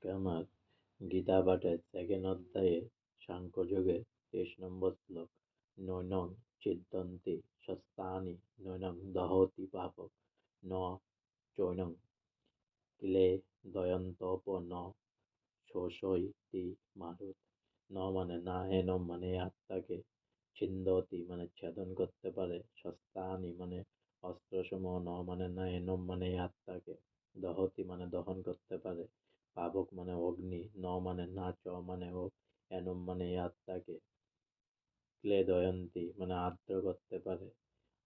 আজকে আমার গীতা পাঠের সেকেন্ড অধ্যায়ে সাংখ্যযোগের 23 নম্বর শ্লোক। নৈনং ছিদ্যন্তি শস্ত্রাণি নৈনং দহতি পাপক ন চৈনং কিলে দয়ন্তপ ন শোষয়তি মারুত। ন মানে না, এনম মানে আত্মাকে, ছিন্দতি মানে ছেদন করতে পারে, শস্ত্রাণি মানে অস্ত্রসমূহ, ন মানে না, এনম মানে আত্মাকে, দহতি মানে দহন করতে পারে, পাবক মানে অগ্নি, ন মানে না, চ মানে ও, এনম মানে আত্মাকে, ক্লেদয়ন্তী মানে আর্দ্র করতে পারে,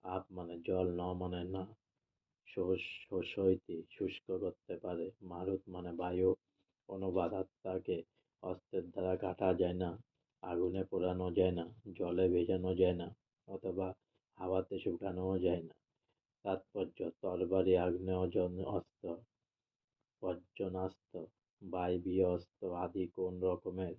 আপ মানে জল, ন মানে না, শোষয়তি শুষ্ক করতে পারে, মারুত মানে বায়ু। অনুবাদ: আত্মাকে অস্ত্রের দ্বারা কাটা যায় না, আগুনে পোড়ানো যায় না, জলে ভেজানো যায় না, অথবা হাওয়াতে শুকানোও যায় না। তাৎপর্য: তরবারি, আগ্নেয় অস্ত্র, বজ্রনাস্ত্র, বায়বীয় অস্ত্র আদি কোন রকমের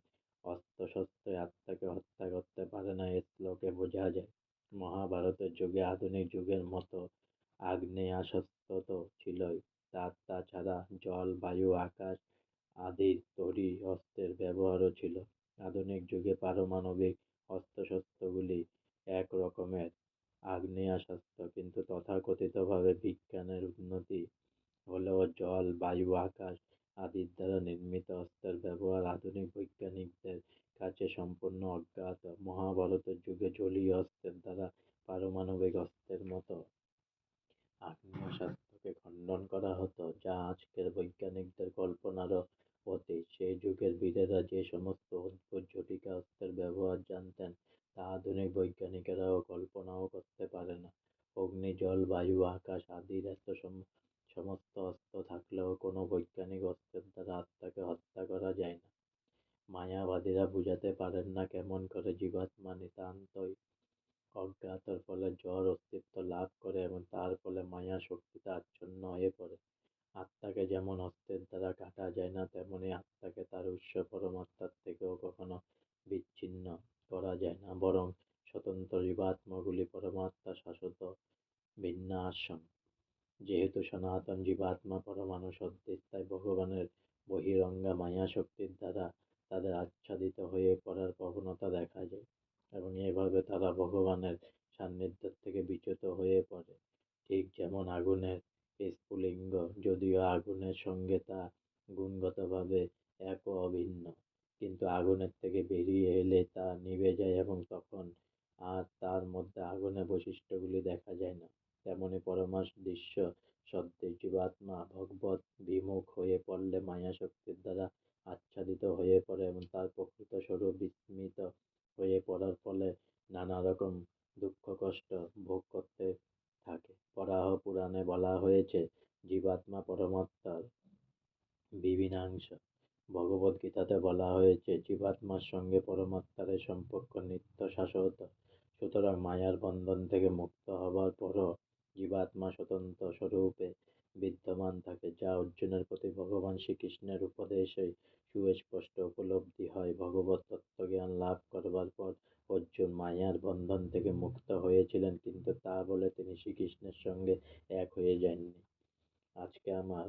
অস্ত্রশস্ত্রই আত্মাকে হত্যা করতে পারে না, এ শ্লোকে বোঝা যায়। মহাভারতের যুগে আধুনিক যুগের মতো আগ্নেয়াস্ত্র তো ছিলই, তাছাড়া জল, বায়ু, আকাশ আদির তৈরি অস্ত্রের ব্যবহারও ছিল। আধুনিক যুগে পারমাণবিক অস্ত্রশস্ত্রগুলি এক রকমের আগ্নেয়াস্ত্র, কিন্তু তথাকথিতভাবে বিজ্ঞানের উন্নতি হলেও জল, বায়ু, আকাশ আদির দ্বারা নির্মিত অস্ত্রের ব্যবহার আধুনিক বৈজ্ঞানিকদের কাছে সম্পূর্ণ অজ্ঞাত। মহাভারতের যুগে জলীয় অস্ত্রের দ্বারা পারমাণবিক অস্ত্রের মতো আগ্নেয়াস্ত্রকে খণ্ডন করা হতো, যা আজকের বৈজ্ঞানিকদের কল্পনারও অতীত। সেই যুগের বীরেরা যে সমস্ত অদ্ভুত জটিকা অস্ত্রের ব্যবহার জানতেন, তা আধুনিক বৈজ্ঞানিকেরাও কল্পনাও করতে পারে না। অগ্নি, জল, বায়ু, আকাশ আদির এত সমস্ত অস্ত্র থাকলেও কোনো বৈজ্ঞানিক অস্ত্রের দ্বারা আত্মাকে হত্যা করা যায় না। মায়াবাদীরা বুঝাতে পারেন না কেমন করে জীবাত্মা নিতান্তই অজ্ঞাতর ফলে জড় অস্তিত্ব লাভ করে এবং তার ফলে মায়া শক্তিতে আচ্ছন্ন হয়ে পড়ে। আত্মাকে যেমন অস্ত্রের দ্বারা কাটা যায় না, তেমনি আত্মাকে তার উৎস পরমাত্মার থেকেও কখনো বিচ্ছিন্ন করা যায় না, বরং স্বতন্ত্র জীবাত্মাগুলি পরমাত্মার শাশ্বত ভিন্নাশ্রম। যেহেতু সনাতন জীবাত্মা পরমাণু সদৃশ, তাই ভগবানের বহিরঙ্গা মায়া শক্তির দ্বারা তাদের আচ্ছাদিত হয়ে পড়ার প্রবণতা দেখা যায়, এবং এভাবে তারা ভগবানের সান্নিধ্য থেকে বিচ্যুত হয়ে পড়ে। ঠিক যেমন আগুনের স্ফুলিঙ্গ, যদিও আগুনের সঙ্গে তা গুণগতভাবে এক ও অভিন্ন, কিন্তু আগুনের থেকে বেরিয়ে এলে তা নিভে যায় এবং তখন আর তার মধ্যে আগুনের বৈশিষ্ট্যগুলি দেখা যায় না। তেমনি পরমাদৃশ্য সদৃশ জীবাত্মা ভগবৎ বিমুখ হয়ে পড়লে মায়া শক্তির দ্বারা আচ্ছাদিত হয়ে পড়ে এবং তার প্রকৃত স্বরূপ বিস্মৃত হয়ে পড়ার ফলে নানা রকম দুঃখ কষ্ট ভোগ করতে থাকে। বরাহ পুরাণে বলা হয়েছে, জীবাত্মা পরমাত্মার বিভিন্নাংশ। ভগবদ্গীতাতে বলা হয়েছে, জীবাত্মার সঙ্গে পরমাত্মার এই সম্পর্ক নিত্য শাশ্বত। সুতরাং মায়ার বন্ধন থেকে মুক্ত হবার পরও জীবাত্মা স্বতন্ত্র স্বরূপে বিদ্যমান থাকে, যা অর্জুনের প্রতি ভগবান শ্রীকৃষ্ণের উপদেশে সুস্পষ্ট উপলব্ধি হয়। ভগবৎ তত্ত্বজ্ঞান লাভ করবার পর অর্জুন মায়ার বন্ধন থেকে মুক্ত হয়েছিলেন, কিন্তু তা বলে তিনি শ্রীকৃষ্ণের সঙ্গে এক হয়ে যাননি। আজকে আমার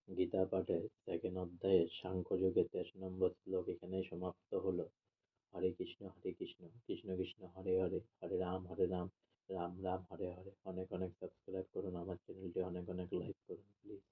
গীতা পাঠের সেকেন্ড অধ্যায়ের সাংখ্যযোগের 23 নম্বর শ্লোক এখানেই সমাপ্ত হলো। হরে কৃষ্ণ কৃষ্ণ কৃষ্ণ হরে হরে, হরে রাম রাম রাম হরে হরে। অনেক অনেক সাবস্ক্রাইব করুন আমার চ্যানেলটি, অনেক অনেক লাইক করুন প্লিজ।